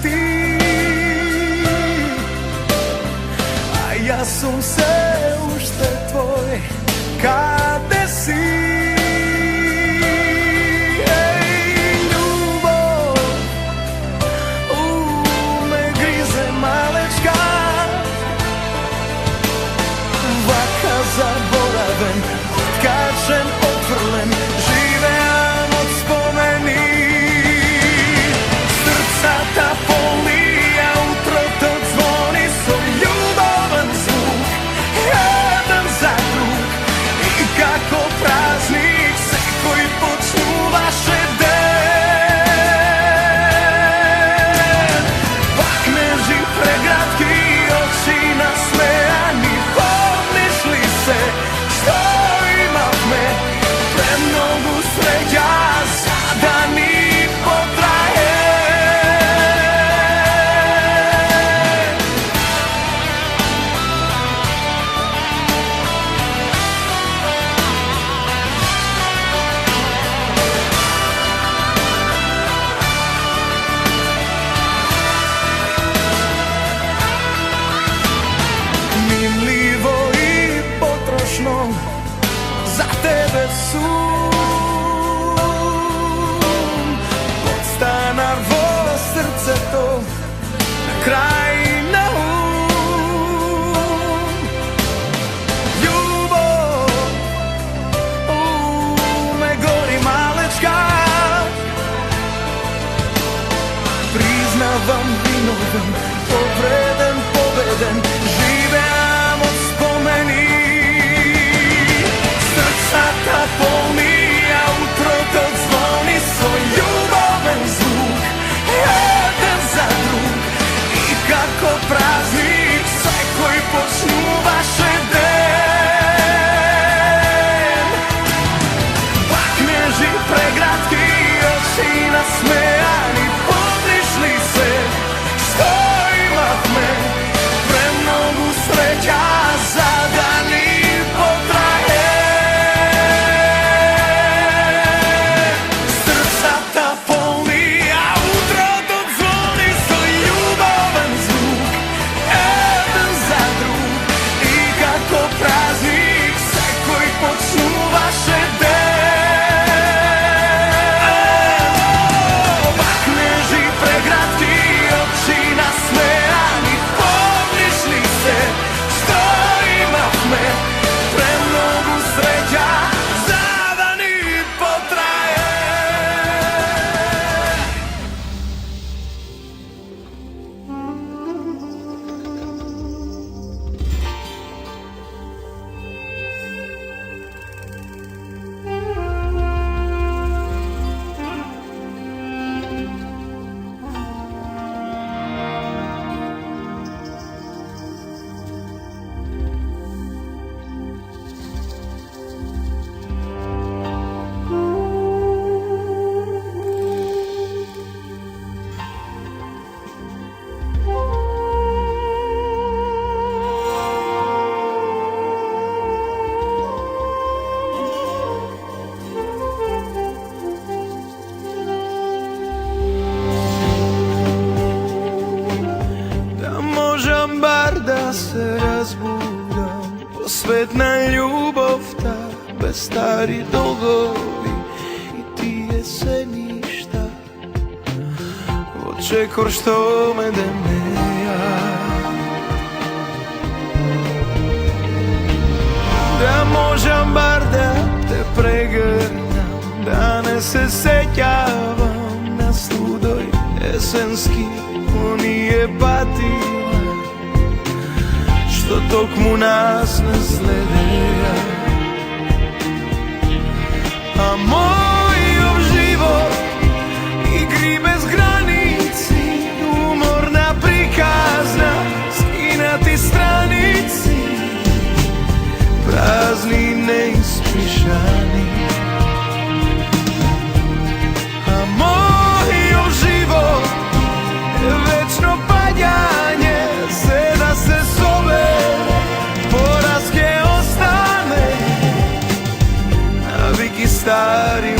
ti. A ja som se ušte tvoj, kade si. Zaboravem, odkačen, otvrlen, živeam od spomení. Srca ta boli a utro to zvoni svoj ljubavan zvuk, jedan za drug. I kako praznik se koji počnu vaše den. Vakneži pregratki, oči nasmejani, što ima me, premnogu sreća sada ni potraje. Mimljivo i potrošno za tebe sum, podstanarvo srce to na kraj na um. Ljubov u me gori malečka, priznavam vinovan, povreden, pobeden, živeam od spomeni. Srca polni, a utro to zvoni svoj ljubavan zvuk, jedan za drug. I kako praznik sve koji počnu vaše den. Vakneži pregratki, oči nasmejani, podrišli se, što imah me, premnogu sreća za dani potraje. Se razbudam, posvetna ljubov ta, bez stari dolgovi i ti jeseništa. Očekor što me demeja, da možem bar da te pregrnam, da ne se sećavam na studoj jesenski, onije patila što tok mu nas ne sledeja. A moj život igri bez granici, umorna prikazna, skinati stranici, prazni neispričani. A moj život je večno padjanje, seda se zove, porazke ostane, naviki stari